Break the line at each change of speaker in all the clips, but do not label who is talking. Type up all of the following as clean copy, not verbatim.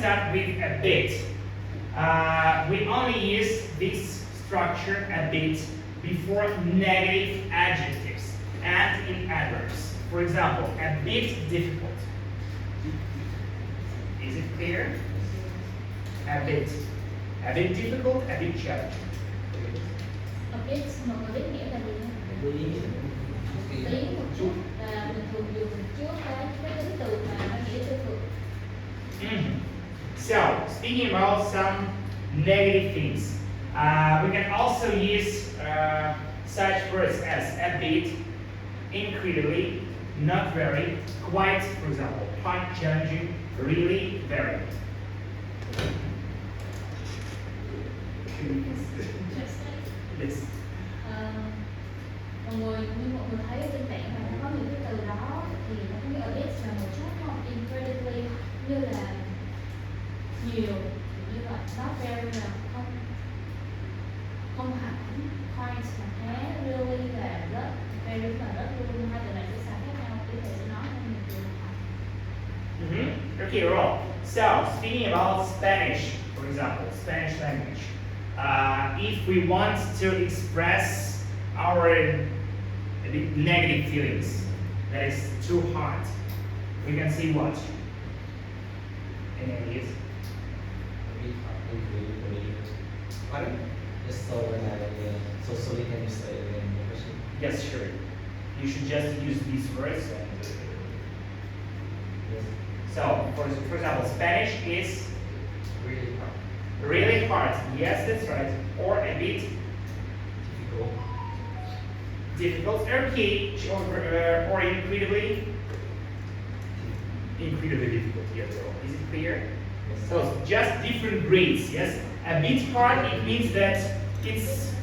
start with a bit. We only use this structure a bit before negative adjectives and in adverbs. For example, a bit difficult. Is it clear? A bit. A bit difficult, a bit challenging.
A bit mọi người biết nghĩa là gì không? Tí một chút là mình thường dùng trước cái tính từ mà nó nghĩa tiêu cực.
So, speaking about some negative things, we can also use such words as a bit, incredibly, not very, quite, for example, quite challenging, really, very. Yes.
Mọi người thấy trên mạng mà nó có những cái từ đó thì nó có nghĩa ở bit là một chút không, incredibly như là nhiều, như vậy not very là không hẳn, quite là khá, really là rất, very là rất luôn, hai từ này sẽ xài khác nhau, ý thầy sẽ nói hơn nhiều từ
Okay, right. So, speaking about Spanish, for example, Spanish language. If we want to express our negative feelings, that is too hard, we can say what? Any ideas? Pardon?
Just so when so we can say again the question.
Yes, sure. You should just use these words. And,
Yes.
so, for example, Spanish is
Really hard.
really hard. Yes, that's right. Or a bit
Difficult.
difficult, okay, or incredibly difficult. Yes, is it clear?
Yes.
So just different grades. Yes, a bit hard. It means that it's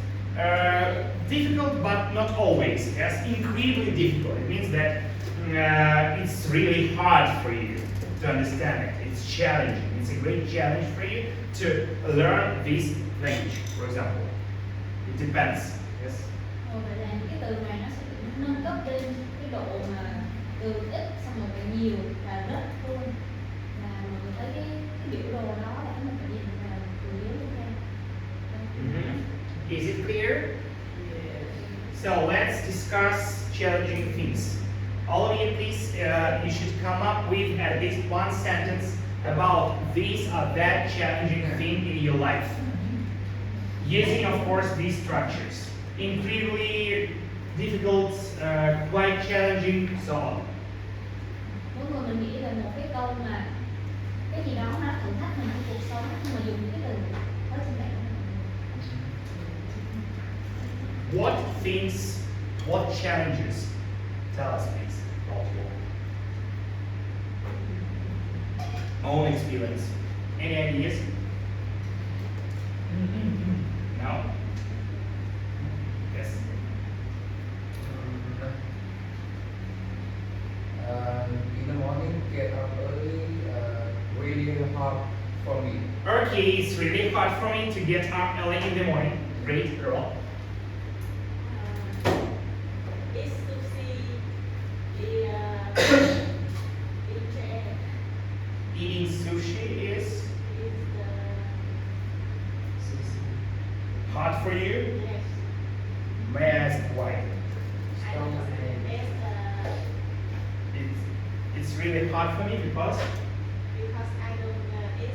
difficult, but not always. Yes, incredibly difficult. It means that it's really hard for you to understand it. It's challenging. It's a great challenge for you to learn this language. For example, it depends. Yes.
Vậy là những cái từ này nó sẽ bị nâng cấp lên cái độ mà từ ít xong rồi về nhiều và rất luôn, là mọi người thấy cái biểu đồ đó là mình phải nhìn vào từ dưới lên trên.
Is it clear? So let's discuss challenging things. All of you, please, you should come up with at least one sentence about this or that challenging thing in your life. Using, of course, these structures. Incredibly difficult, quite challenging, so on.
Mỗi người mình nghĩ là một cái câu mà cái gì đó nó thử thách mình trong cuộc sống, nhưng mà dùng những cái từ ở trên mạng.
What things, what challenges? Tell us, please. Own experience. Any ideas? No? Yes.
In the morning, get up early, really hard for me.
Okay, it's really hard for me to get up early in the morning. Great, girl.
Eat sushi, eat chair,
Eating sushi is
is
hard for you.
yes.
May I ask why?
I don't know.
It's really hard for me because
Because I don't eat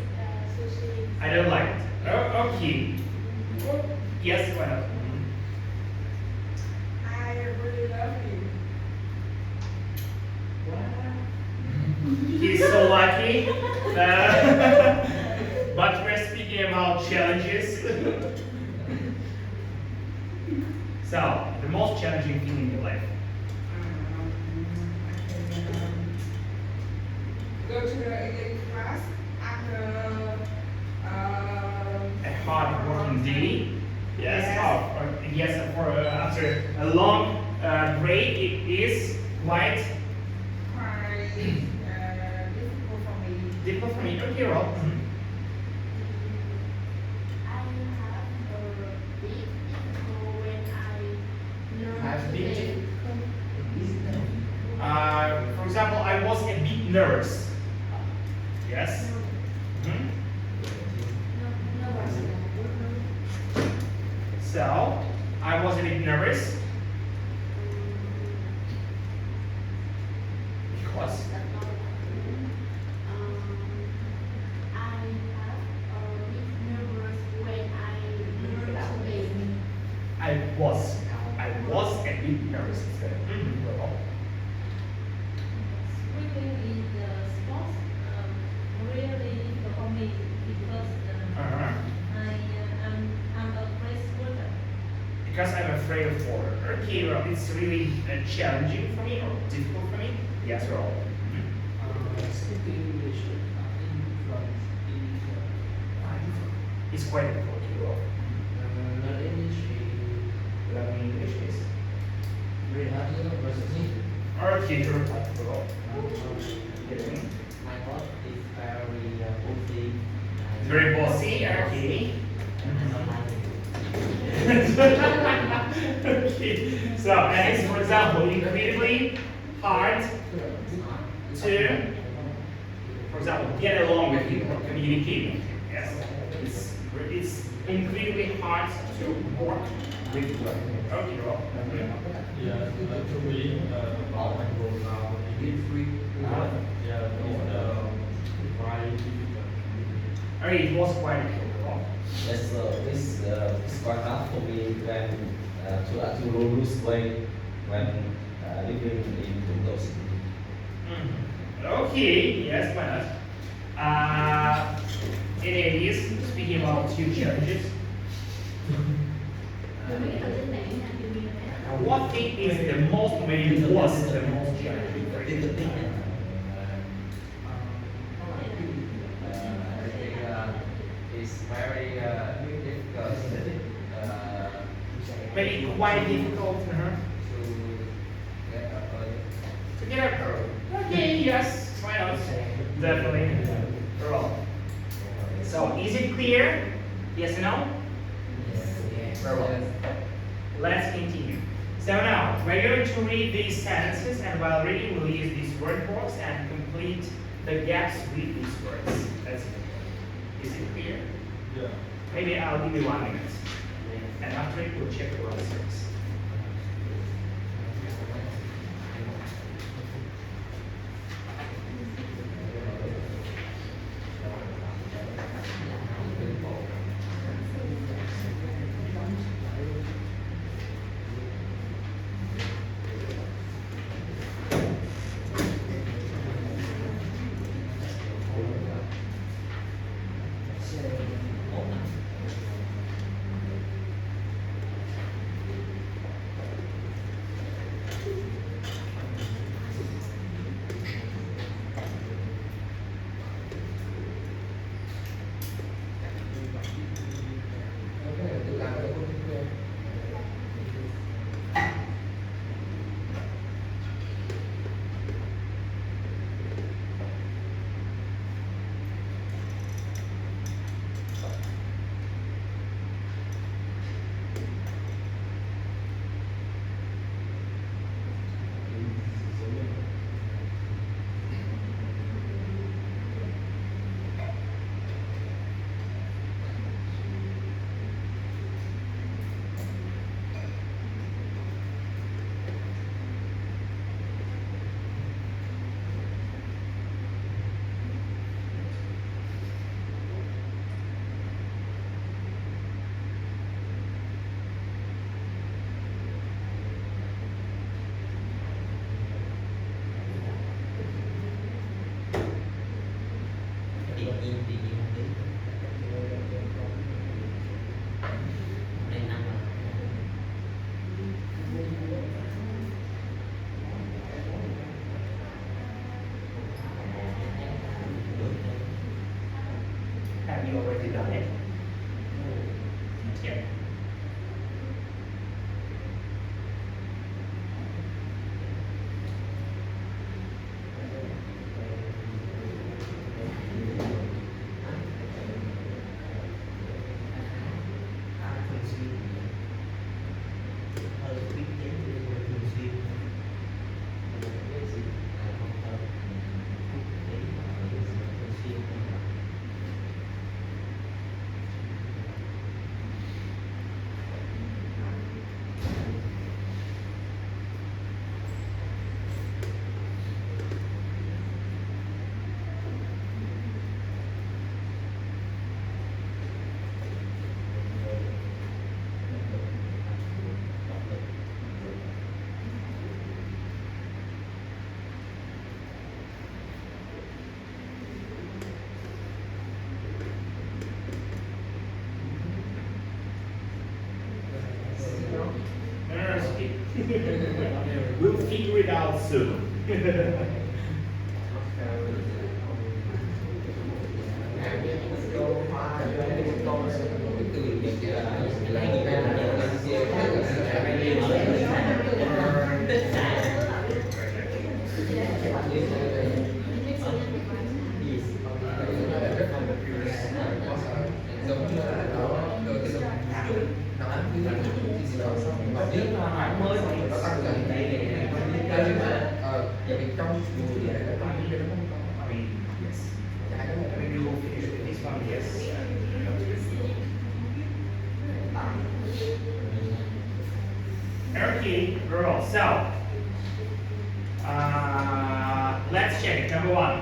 sushi.
I don't like it. Oh, okay. Yes, well.
I really love you.
He's so lucky. But we're speaking about challenges. So, the most challenging thing in your life.
Go to the English class after
A hard working day. Yes.
Yes.
Yes. After a long break, it is quite
quite difficult for me.
difficult for me. Okay, well.
I have a big ego when I learn
Have
to
big
play.
For example, I was a bit nervous. Yes. So I was a bit nervous because
I have a bit nervous when I learn to bake.
I was a bit nervous. Well,
Swimming is the sports really difficult for me because I'm afraid water.
because I'm afraid of water. Okay, well, it's really challenging for me or difficult for me. Yes, well.
Speaking English in France,
It's quite difficult. Well,
not English,
learning English is.
very hard, university.
Okay, you're right. Well, getting
My thought is very bossy.
very bossy. Okay. Okay. So, and it's, for example, incredibly hard to, for example, get along with people, communicate. Yes, it's incredibly hard to work with people. Okay, well.
Yeah, to me, about my goal now, it is free. Yeah, it's very difficult.
I mean, it was quite difficult.
Yes, it's quite hard for me when to lose weight when living in Tokyo City.
Okay, yes, why not? It is, speaking about two challenges. What thing is the most, maybe was the most challenging for you?
I think it's very difficult
Maybe quite difficult
to get up early.
to get up early. Okay, yes, why not? Definitely. Wrong. So, is it clear? Yes or no? Very well. Let's continue. So now, we're going to read these sentences, and while reading, we'll use these word box and complete the gaps with these words. That's it. Is it clear?
Yeah.
Maybe I'll give you 1 minute. And after it, we'll check the answers.
Tự làm cho cô thích hơn.
Have you already done it? Yeah. We'll figure it out soon.
giống như là nó từ cái nó ăn cái gì đó xong mà biết là mới nó tăng dần nhưng mà giờ bên trong thì nó tăng cái nó không có
I mean, yes.
cái đó là
Maybe we'll finish with this one, yes. Okay, girl. So, let's check it. Number one,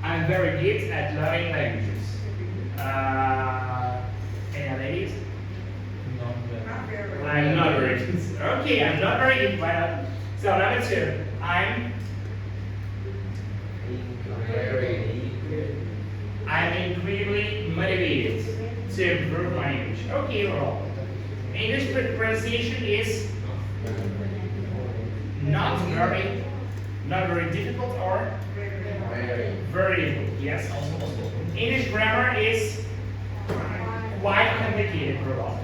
I'm very good at learning languages. Any ladies?
Not very.
I'm not very good. Okay, I'm not very good. Why not? So number two, I'm incredibly motivated to improve my English. Okay, overall. English pronunciation is not very difficult or very difficult. Yes. English grammar is quite complicated, overall.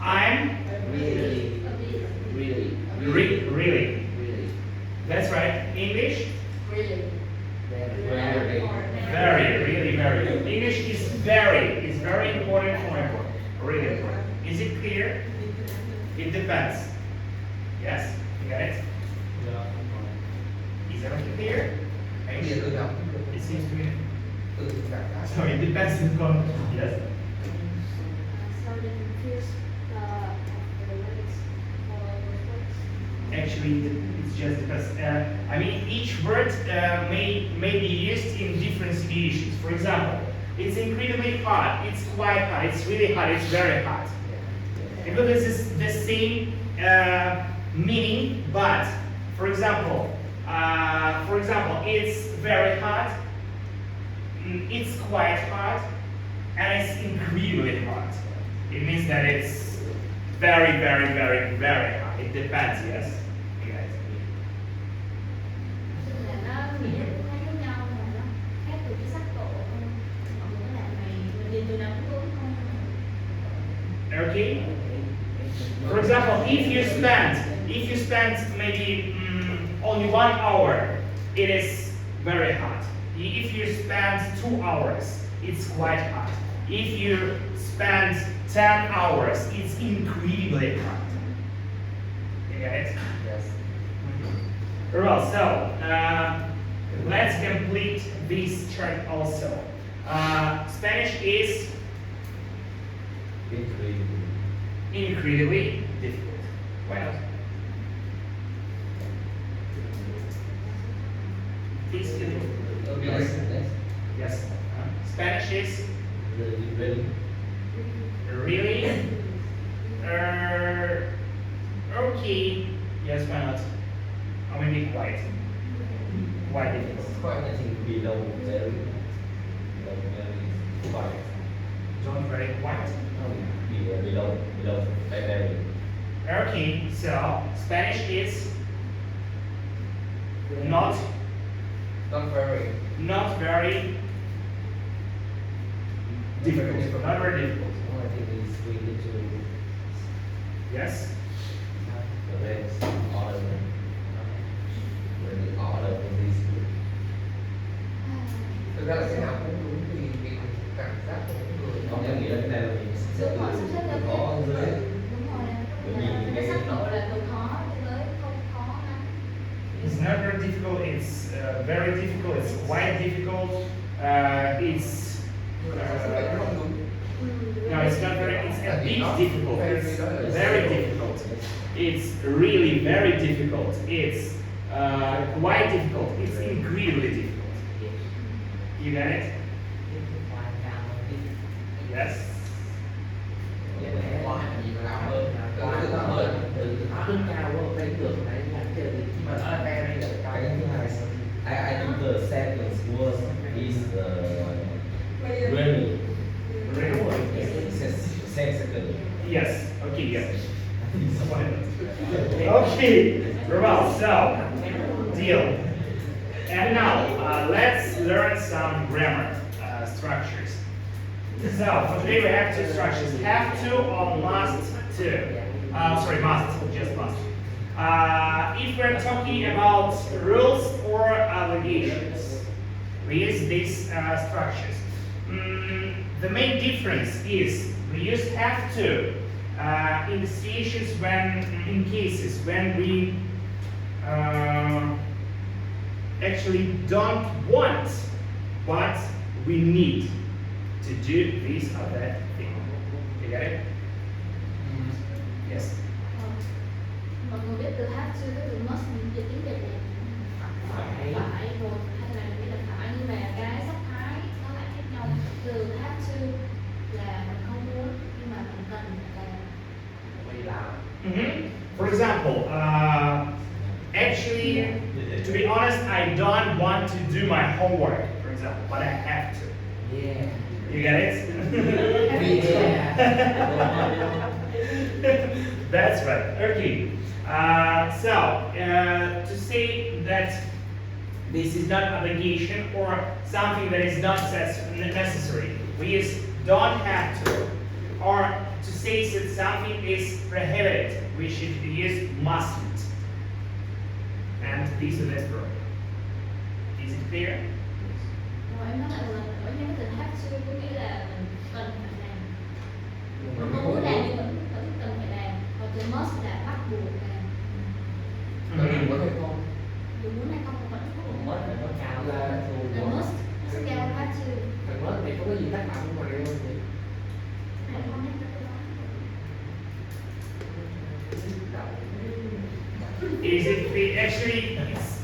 I'm really. That's right. English very good. English is very important for my work. Really important. Is it clear? It depends. Yes, you got it? Is everything clear? Are you
bây giờ
sure?
tôi đọc
It seems to me.
từ cảm giác
So it depends on the context. Yes.
So they confuse the lyrics for the words.
Actually, it's just because I mean each word may be used in different situations. For example, it's incredibly hot. It's quite hot. It's really hot. It's very hot. Because this is the same meaning, but for example, it's very hot. It's quite hot, and it's incredibly hot. It means that it's very hot. It depends. Yes. You guys.
Tức là nó nghĩa khác với nhau mà nó khác từ cái sắc độ thôi. Còn cái đoạn này mình đi từ nào cũng đúng không?
Okay. For example, if you spend maybe only 1 hour, it is very hot. If you spend 2 hours, it's quite hot. If you spend 10 hours, it's incredibly hot. You get it?
yes.
Well, so let's complete this chart also. Spanish is incredibly difficult. Why not? Please continue. Yes. Spanish is really okay. Yes, why not? Or maybe quite difficult. Not very quite. Okay, so Spanish is not
not very
difficult. Not very difficult. Yes.
thực ra là cái nào cũng đúng thì mình cảm giác của mỗi người
Còn em nghĩ là cái này là mình sẽ
Đúng rồi, sắp xếp theo
từ khó
cái
dưới.
đúng rồi.
Bởi vì
Cái
cái-
sắc độ là từ khó cho tới không khó lắm.
It's not very difficult. It's very difficult. It's quite difficult. It's
nhưng mà nó lại không đúng.
no, it's not very. It's a bit difficult. It's very difficult. It's really very difficult. It's quite difficult. It's incredibly difficult. You get it? Yes.
Quá gì mà làm hơn từ từ hơn nhưng mà nó là e đây là
Cái
cái
thứ hai, I think the sentence was is really
Really. Okay, very well. So, deal. And now, let's learn some grammar structures. So, for today we have two structures: have to or must to. Sorry, must, just must. If we're talking about rules or obligations, we use these structures. The main difference is we use have to in the situations in cases when we actually don't want, but we need to do this or that thing. You get it? Yes.
Mọi người biết từ have to với từ must dịch tiếng Việt này phải rồi hay là nghĩa là phải, nhưng mà cái sắc thái nó lại khác nhau. Từ have to là mình không muốn nhưng mà mình cần làm.
For example, actually, to be honest, I don't want to do my homework, for example, but I have to.
Yeah.
You get it?
Yeah.
That's right. Okay. To say that this is not obligation or something that is not necessary, we use don't have to. Or to say that something is prohibited, we should use mustn't. And these are the verb. Is it clear?
Rồi em nói lại một lần nữa nha, cái từ have to có nghĩa là mình cần phải làm. Mình không muốn làm nhưng mình vẫn cần phải làm. Còn từ must là bắt buộc làm.
Có điều có hay không?
Dù muốn hay không vẫn bắt buộc.
Mất phải có cao là
Là must, nó sẽ cao hơn have to.
phải mất thì có cái gì tác động mà điều gì?
Này không nhắc tới cái đó.
Is it actually it's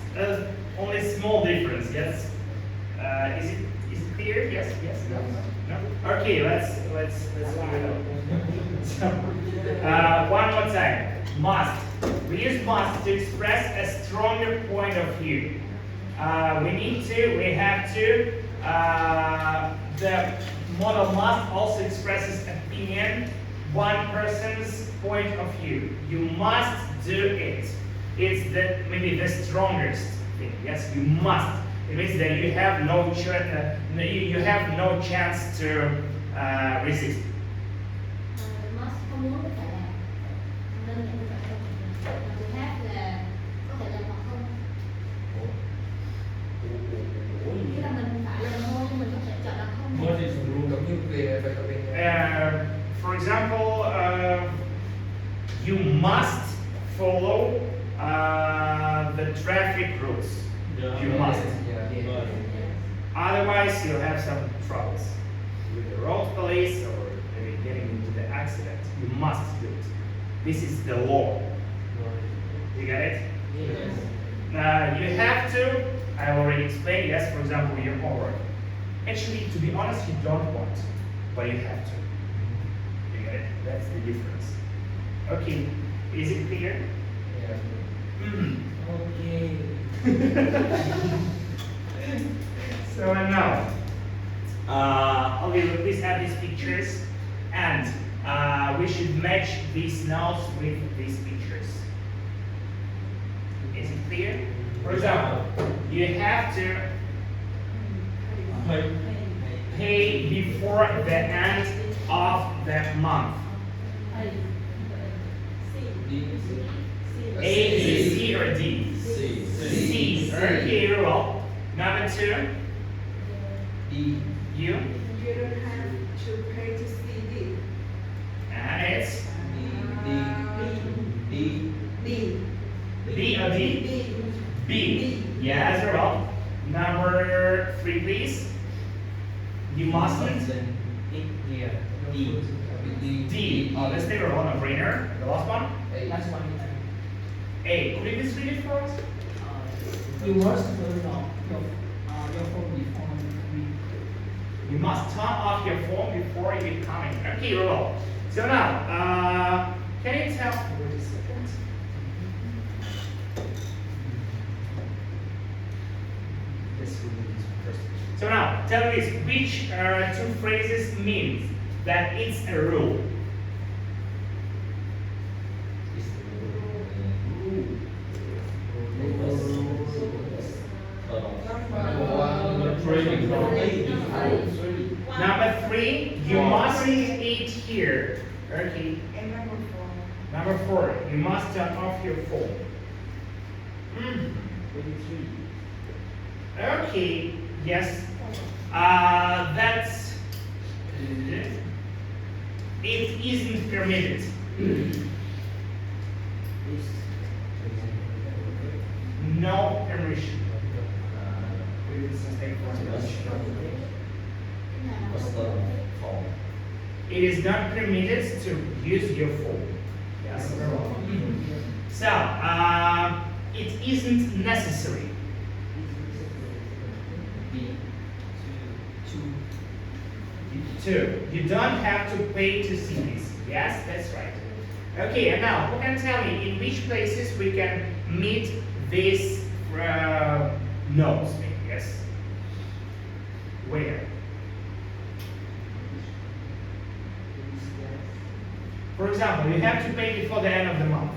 only a small difference? Yes. Is it clear? Yes. No. Okay. Let's give it up. So, one more time. Must. We use must to express a stronger point of view. We need to. We have to. The modal must also expresses opinion, one person's point of view. You must do it. It's maybe the strongest thing. Yes, you must. It means that you have no you have no chance to resist.
Must không muốn có thể làm. Đơn giản như vậy thôi. Còn từ have là có thể làm hoặc không. Nghĩa là mình phải làm thôi nhưng mình có thể chọn là không.
What is the rule?
Giống như về
For example, you must follow the traffic rules.
Yeah.
You must.
But
Otherwise, you'll have some troubles with the road police or maybe getting into the accident. You must do it. This is the law. You get it?
yes.
You have to. I already explained. Yes, for example, your homework. Actually, to be honest, you don't want, but you have to. You get it? That's the difference. Okay, is it clear?
Okay.
So now, okay, please have these pictures, and we should match these notes with these pictures. Is it clear? For example, you have to pay before the end of the month. A, B, C, or D?
C.
C. Okay, very well. Number two,
D.
you.
You don't have to pay to see it.
And it's
D.
B.
B or D?
B.
B. Yes, very well. Number three, please. You mustn't.
Here. D.
D. Let's take a one of brainer. The last one.
Last one.
A. Could you please read it for us?
You must turn off your phone before we.
You must turn off your phone before you come in. Okay, very well. So now, can you tell? Wait a second. This will be first. So now, tell me this: which two phrases means that it's a rule?
Is the
Number 3, you must eat here. Okay.
And
Number 4, you must turn off your phone. Okay, yes. That's it isn't permitted. No permission.
What's the form?
It is not permitted to use your phone. Yes. So, it isn't necessary. Two. You don't have to pay to see this. Yes, that's right. Okay, and now who can tell me in which places we can meet this notes? Yes. Where? For example, you have to pay before the end of the month.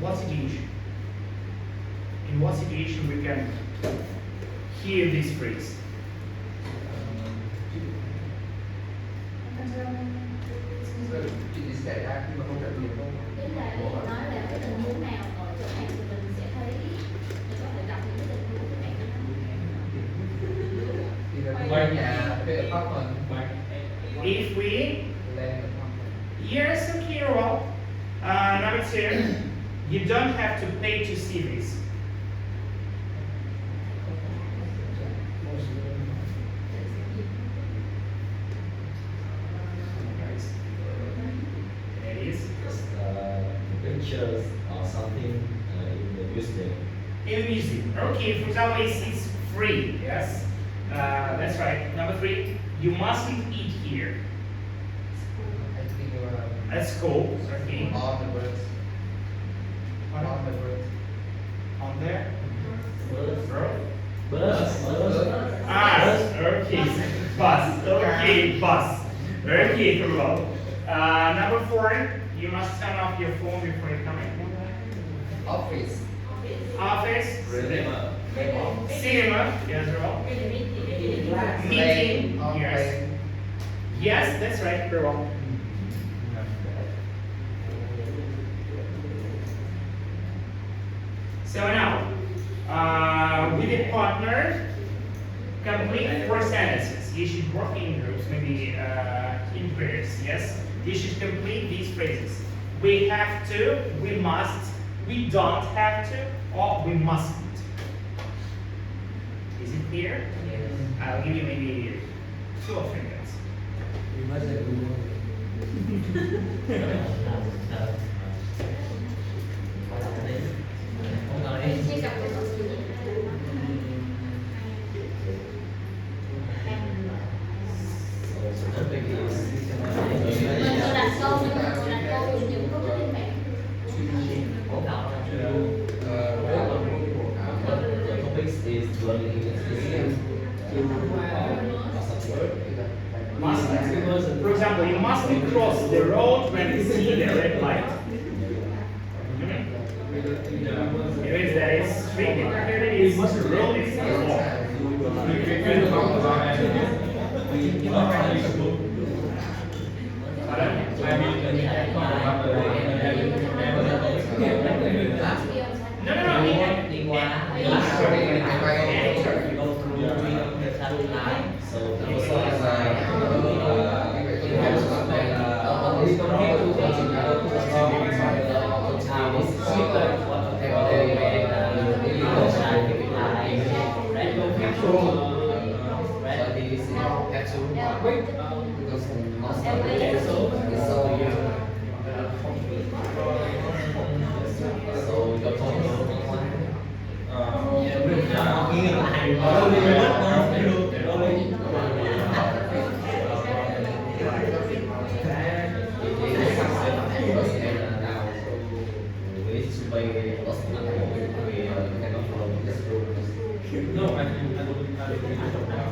What situation? In what situation we can hear this phrase?
Chuyện gì xảy ra khi mà không trả tiền không?
Tức là nói là cái tình huống nào ở chỗ này thì mình sẽ thấy mình có thể gặp những cái tình huống như này.
Thì là thuê nhà, thuê apartment,
If we
land.
yes, okay, well, number 2, you don't have to pay to see this. There it is.
Just pictures or something in the museum.
In the museum. Okay, for example, it's free. Yes, that's right. Number 3, you mustn't eat here.
I think
At school. Okay.
on the birds. On the birds.
On there.
Bus.
Okay. Bus. Okay, bus. Okay, very well. Number 4, you must turn off your phone before you come in.
Office.
Office.
Cinema.
Cinema. Yes, very well. Meeting.
On
Yes.
plane.
Yes, that's right. Very well. So now, with a partner, complete 4 sentences. You should work in groups, maybe in pairs. Yes, you should complete these phrases. We have to, we must, we don't have to, or we mustn't. Is it clear?
Yes.
I'll give you maybe 2 or 3 minutes.
Sẽ gặp cái sự gì?
So the topic is
Mình vừa đặt câu nhưng mà vừa đặt câu dùng những câu trên mạng.
the topic is learning English.
Mustn't. For example, you mustn't cross the road when you see the red light. It means that it's street, here it is, road is law. No, no, no.
So the also is
No, I think I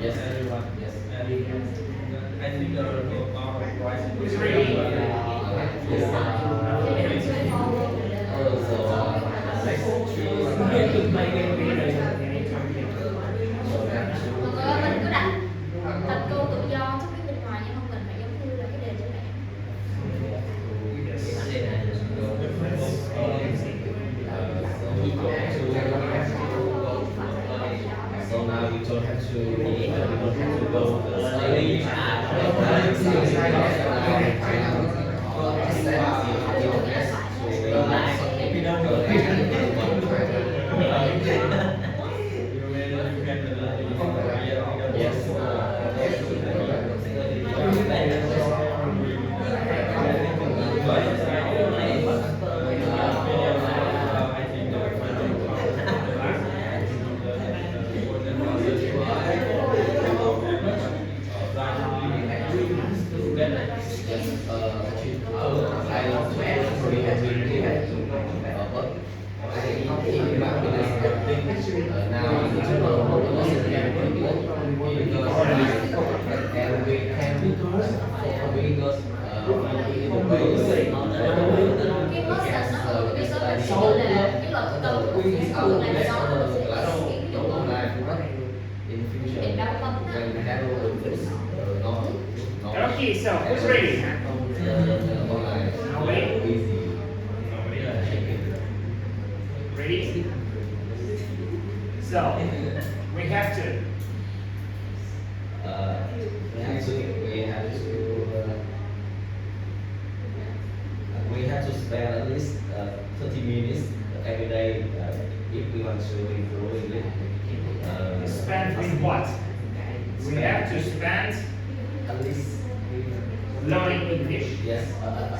yes. don't have to eat, we don't have to go to the study.
Cái mất là nó ở cái số là cái luật đầu của cái số này nó mình đâu có
Okay, so who's ready? Ready? So we have to.
We have to spend at least 30 minutes every day if we want to improve English.
Spend with what? We have to spend
At least,
learning English.
yes,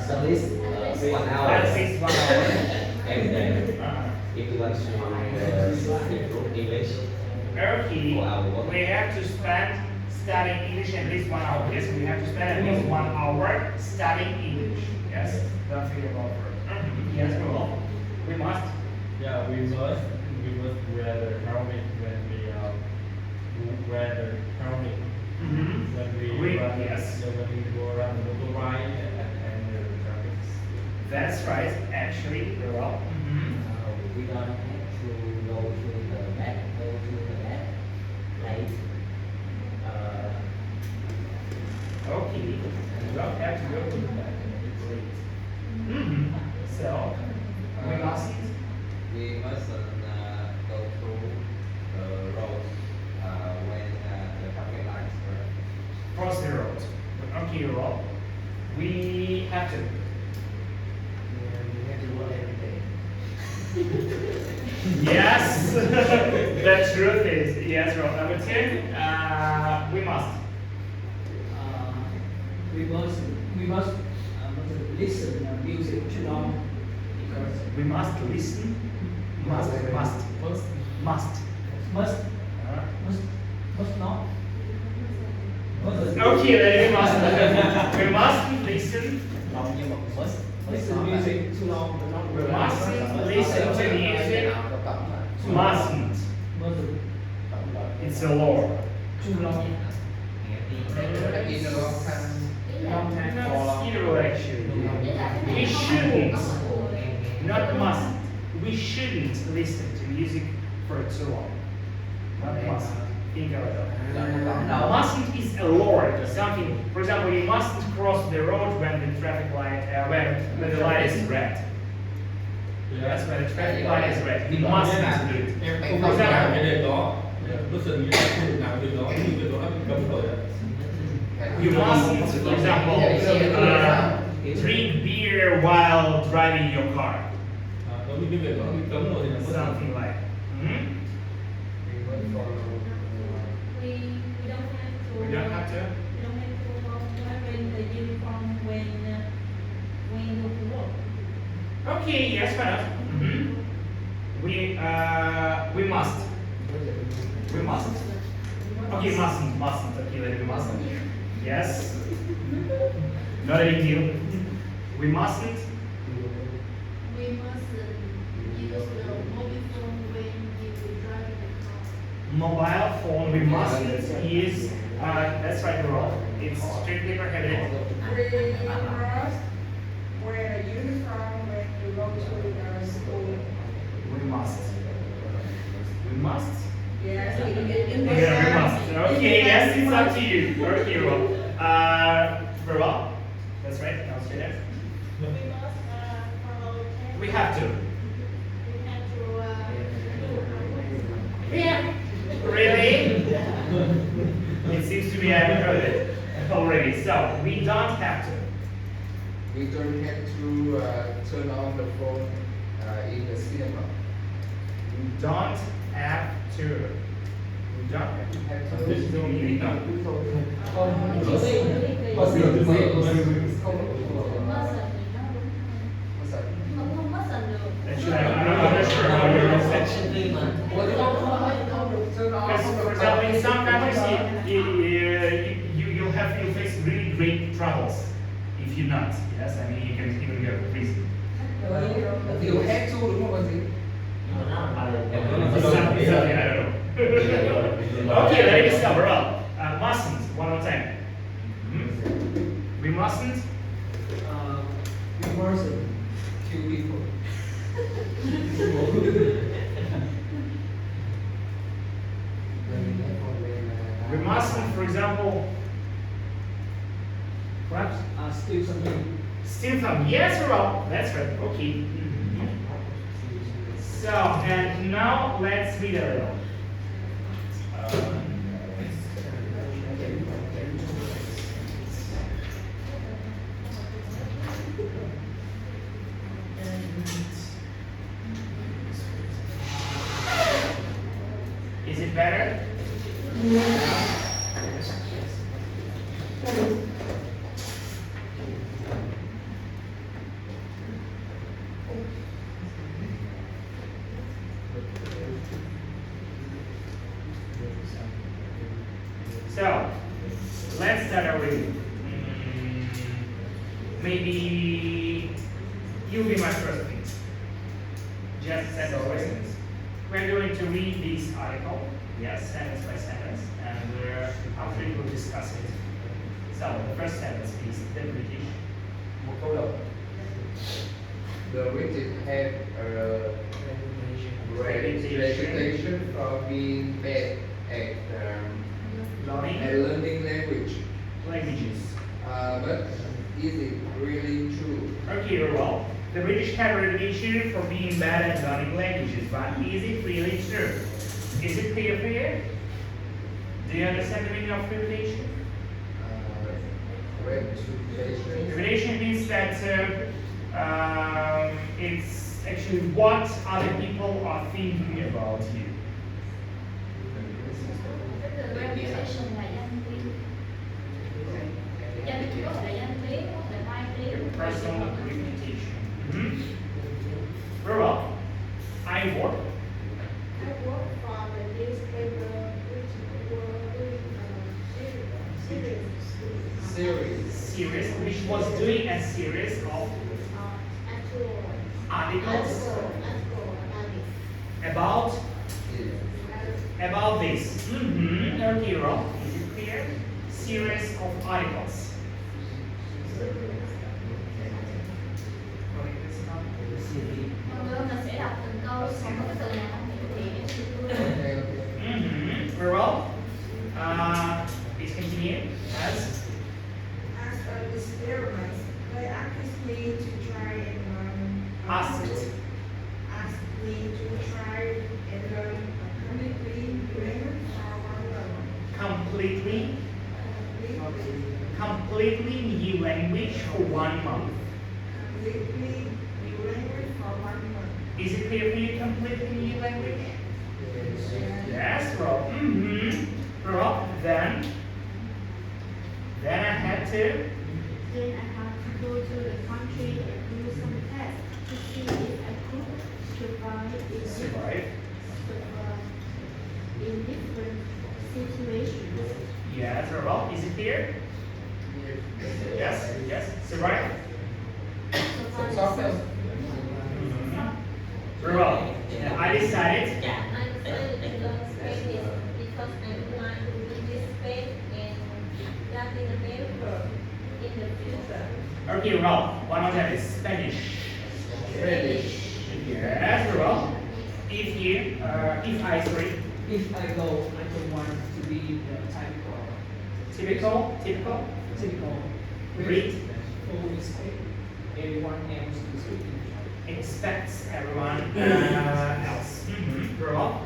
at least 1 hour
At least 1 hour.
every day.
Uh,
If we want to improve English.
Okay, we have to spend studying English at least 1 hour. Yes, we have to spend at least 1 hour studying English. Yes, don't forget about it. Yes, go on. We must.
Yeah, we must wear the helmet when we wear the helmet when we run,
Yes.
when we go around the motorbike and the traffic.
That's right. Actually, very well.
We don't have to go to the back, right?
Okay, you don't have to go to the back. So we must.
We mustn't go through the road when the traffic lights are.
Cross the road. Okay, road. We have to. We have to work every day. Yes, the truth is yes. Road number 2. We must.
We must listen music too long because
We must listen. Must.
must not.
Okay, then we must. We must listen.
Listen music too long but not
We mustn't listen to music. Mustn't. It's a law.
Too long.
Not zero actually. We shouldn't. Not must. We shouldn't listen to music for too long. Not must. Think about that. Now, mustn't is a law, something. For example, you mustn't cross the road when the traffic light, when the light is red. That's when the traffic light is red. You mustn't do it.
Em
For
không làm cái
example,
điều đó. Listen, như em không được làm điều đó, nhưng điều đó đã bị cấm rồi ạ.
you mustn't, for example, drink beer while driving your car.
Đối với cái việc đó bị cấm rồi thì là mất.
Something like. Hmm? We don't have to. Okay, yes, fair enough. We must. We must. Okay, mustn't. Okay, let me mustn't. Yes. Not a big deal. We mustn't.
We mustn't use the mobile phone when you drive the car.
Mobile phone, we mustn't use. That's right, we're all. It's strictly prohibited.
We must wear a uniform when you go to school.
We must. We must.
Yes,
Yeah, we must. Okay, yes, it's up to you. Okay, well, very well. That's right. Now say that.
We must follow traffic.
We have to.
We have to
Yeah. Really? already, so we don't have to.
We don't have to turn off the phone in the cinema.
We don't have to. We don't have to.
This
Do you know?
Mustn't thì nó đúng
What's that?
mà cũng không mustn't được.
Actually, I'm not sure how you're
Turn off
Because, for example, in some countries, you'll face really great troubles if you're not. Yes, I mean, you can even go to prison.
You have to đúng không con gì?
Something, I don't know. Okay, let me discover. Mustn't, one more time. We mustn't.
We mustn't
Kill people.
We mustn't, for example,
perhaps steal something.
steal from. Yes, or wrong. That's right. Okay. So, and now let's read a little. Is it better? So, let's start our review. Maybe you'll be my first pick. Just set the questions. We're going to read this article, yes, sentence by sentence, and after we will discuss it. So, the first sentence is the British.
Một câu đầu. The British have a reputation for being bad at learning language.
Languages.
But is it really true?
Okay, well, the British have a reputation for being bad at learning languages, but is it really true? Is it clear for you? Do you understand the meaning of reputation?
Reputation.
Reputation means that it's actually what other people are thinking about you.
Reputation là danh tiếng. Danh tiếng có thể là danh tiếng, có thể là tai
Your
tiếng.
personal reputation. Very well. I work.
I work for the newspaper which were doing series
Series, which was doing a series of
actual
articles
articles.
about this. Okay, Rob, is it clear? Series of articles.
Vâng, mình sẽ đọc từng câu, xong có cái từ nào không hiểu thì em sẽ đưa.
Very well. Please continue. As
As an experiment, they asked me to try and learn.
asked.
Asked me to try and learn completely grammar for 1 month.
Completely
Completely
new language for 1 month.
new language for 1 month.
Is it clear for you? Completely new language. Yes, Rob. Rob. Then I had to.
Then I have to go to the country and do some tests to see if I could survive in different situations.
Yes, Rob. Is it clear? Yes. Yes. Survive. Very well. I decided.
I decided to learn Spanish because I would like to visit Spain and Latin America in the future.
Okay, Rob. One of them is Spanish. Yes, very well. If
If I go, I don't want to be the typical
read,
full mistake. Everyone else to speak English.
expects everyone else. Very well.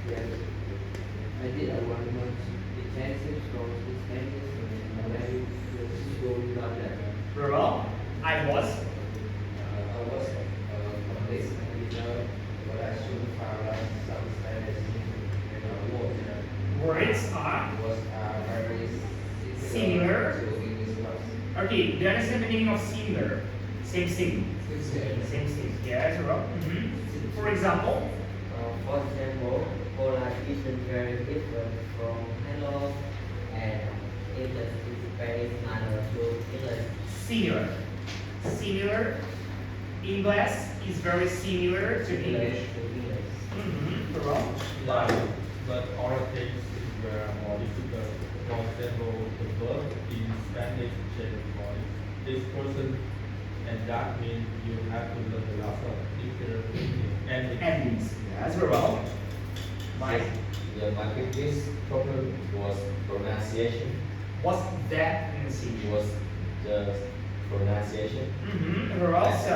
Yes. I did a 1 month intensive from studies and where you go London.
Very well. I was.
I was complete result, but I soon found out some Spanish
Words are
was very
Similar.
to English words.
okay. Do you understand the meaning of similar? Same thing. Same thing. Yes, very well. For example,
For example, Poland isn't very different from hello and English is very similar to English.
similar. Similar. English is very similar to English. Very well.
But other things were more difficult. For example, the verb in Spanish change voice. This person, and that means you have to learn a lot of different endings.
Endings. Yes, very well. My,
My biggest problem was pronunciation.
what's that in the scene?
Was the pronunciation.
Very well. So,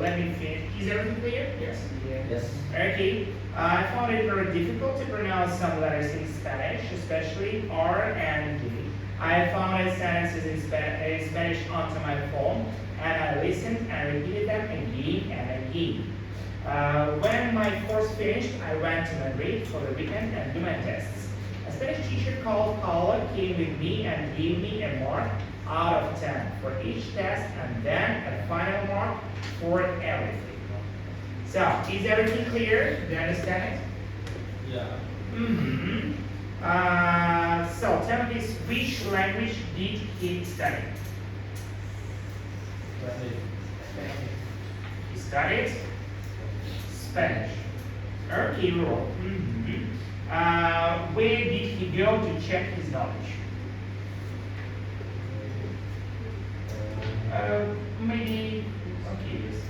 let me finish. Is everything clear? Yes.
Yes.
Okay. I found it very difficult to pronounce some letters in Spanish, especially R and D. I found sentences in Spanish onto my phone, and I listened and repeated them again and again. When my course finished, I went to Madrid for the weekend and do my tests. A Spanish teacher called Paula came with me and gave me a mark out of 10 for each test, and then a final mark for everything. So, is everything clear? Do you understand it?
Yeah.
So, tell me this, which language did he study? He studied Spanish. Okay, wrong. Where did he go to check his knowledge? Maybe, okay, yes.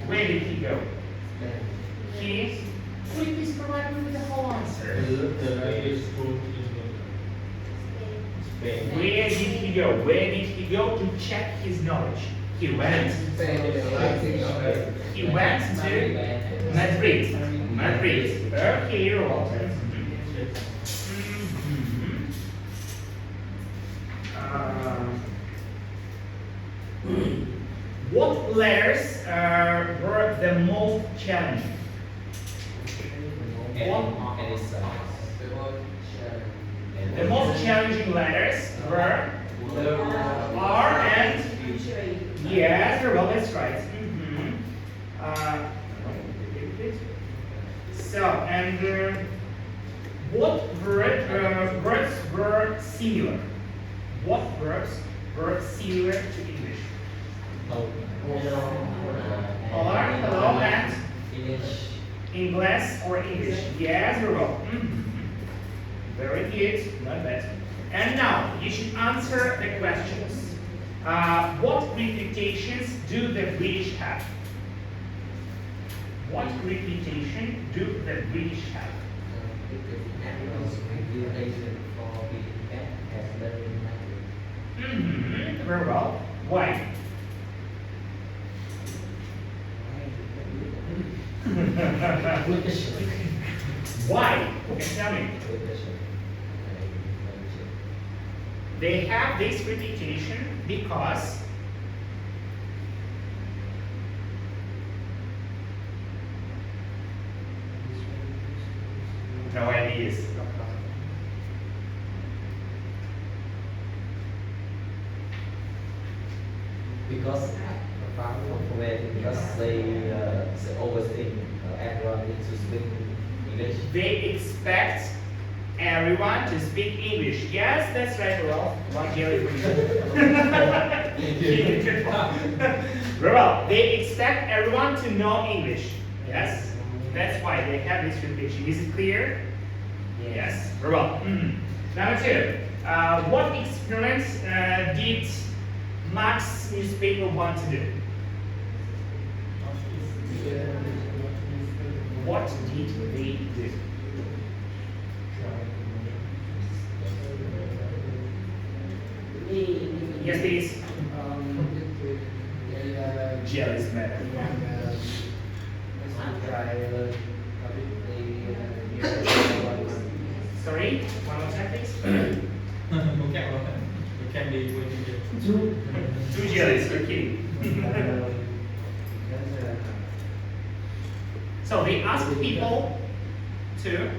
Where did he go? He, could you please provide me with the whole answer?
The language school in Spain.
Where did he go? Where did he go to check his knowledge? He went to Madrid. Madrid. Okay, you're welcome. What letters were the most challenging?
And it's
The most challenging letters were R and yes, very well, that's right. So, and what words were similar? What verbs were similar to English? Or, hello, and English or English? Yes, very well. Very good, not bad. And now, you should answer the questions. What reputations do the British have? What reputation do the British have? Very well. Why? Why? Tell me. They have this reputation because no ideas.
Because they always think everyone needs to speak English.
They expect everyone to speak English. Yes, that's right, Ralph. One jelly for you. Very well. They expect everyone to know English. Yes, that's why they have this reputation. Is it clear? Yes. Very well. Number 2. What experiments did Max newspaper want to do? What did they do? Yes, please. Jealous matter. Sorry? Sorry, one more time, please.
We can be waiting here.
2 jellies, okay. So they ask people to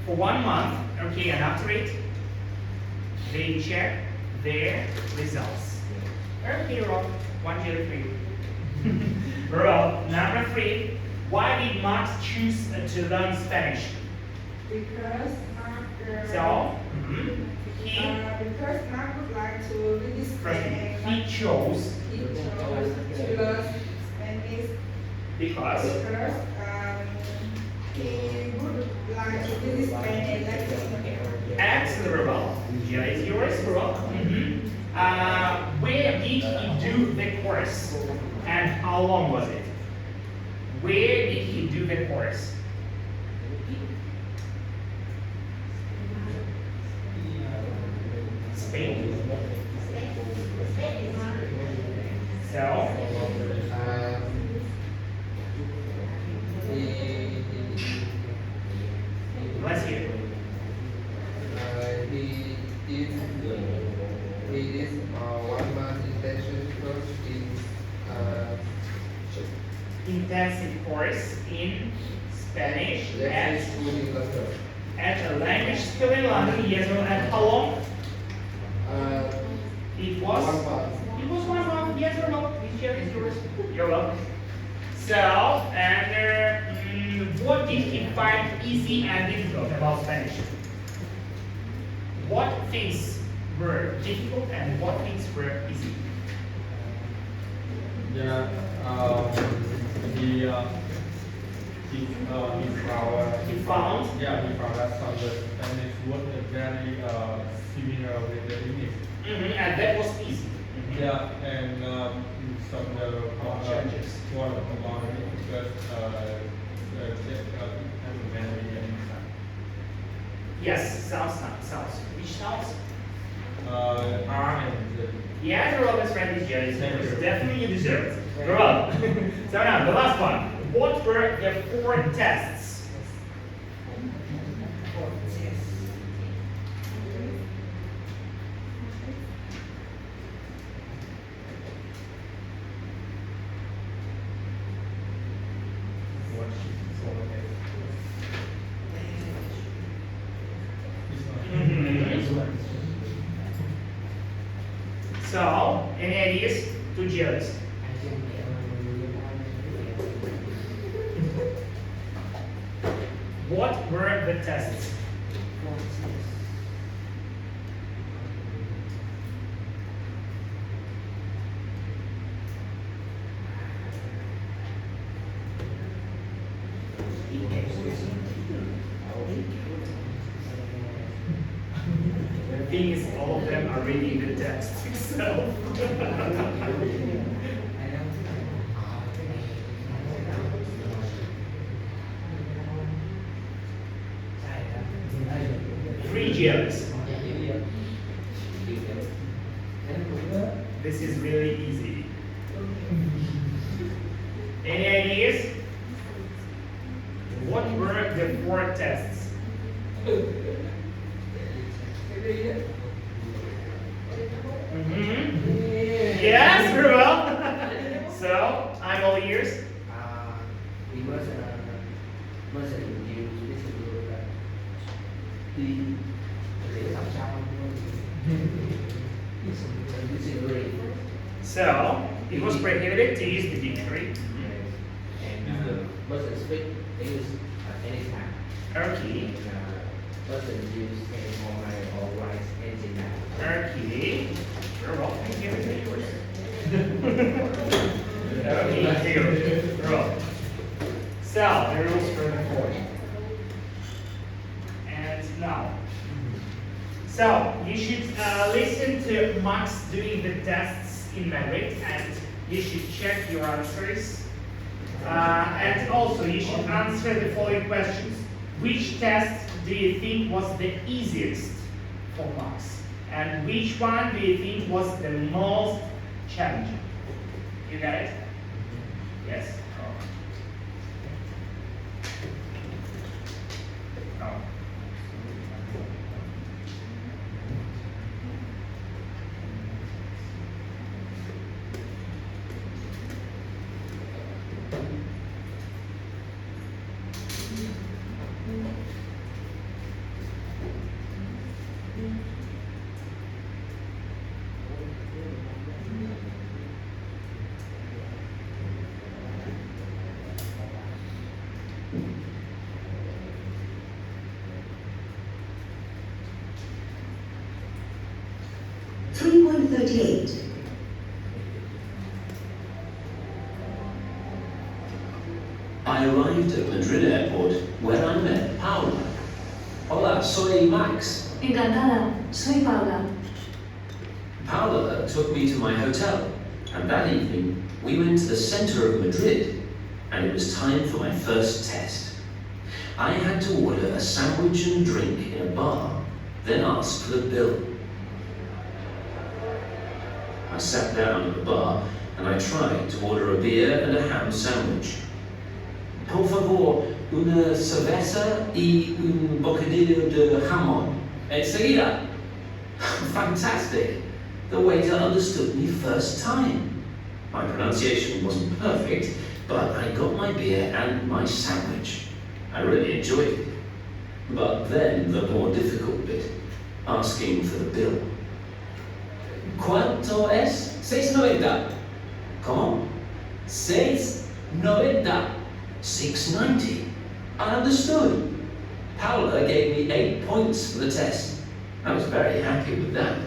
for 1 month, okay, and after it, they check their results. Okay, Rob, 1 jelly for you. Rob, number 3, why did Max choose to learn Spanish?
Because
So,
because Mark would like to visit Spain.
he chose
He chose to learn Spanish
because
because he would like to visit Spain and Latin.
excellent, Rob. Jelly is yours, Rob. Where did he do the course? And how long was it? Where did he do the course? Spain. So, let's hear.
He did 1 month intensive course in
Intensive course in Spanish
language school in London.
at a language school in London. Yes, well, and how long? It was
1 month.
It was 1 month. Yes or no? This chair is yours. You're welcome. So, and what did he find easy and difficult about Spanish? What things were difficult and what things were easy?
Yeah, he found
He found
that some of the Spanish word are very similar with the English.
And that was easy.
Yeah, and some of the
Changes.
one about it because very
Yes, sounds. Which sounds?
R and Z.
Yeah, the Rob is right, Jerry.
Thank you.
Definitely you deserve it. Grow up. So now, the last one. What were the 4 tests? So, any ideas? 2 jellies. What were the tests? The thing is, all of them are reading the text itself. Three jellies. This is really easy. Any ideas? What were the 4 tests? Yes, very well. So, I'm all ears.
We must use this để làm sao dictionary
So, it was prohibited to use the dictionary.
and mustn't speak English at any time.
Okay.
Mustn't use any online or write anything now.
Okay. Very well. Thank you. Okay, here. Very well. So, the rules for the course. And now. So, you should listen to Max doing the tests in Madrid and you should check your answers. And also, you should answer the following questions. Which test do you think was the easiest for Max? And which one do you think was the most challenging? You got it? Yes. Oh.
.38.
I arrived at Madrid airport where I met Paula.
Hola, soy Max.
Encantada, soy Paula.
Paula took me to my hotel, and that evening we went to the center of Madrid, and it was time for my first test. I had to order a sandwich and drink in a bar, then ask for the bill. I sat down at the bar and I tried to order a beer and a ham sandwich. Por favor, una cerveza y un bocadillo de jamón.
Enseguida.
Fantastic! The waiter understood me first time. My pronunciation wasn't perfect, but I got my beer and my sandwich. I really enjoyed it. But then the more difficult bit, asking for the bill.
¿Cuánto es? 6.90.
Comment?
6.90.
$6.90. I understood.
Paula gave me 8 points for the test.
I was very happy with that.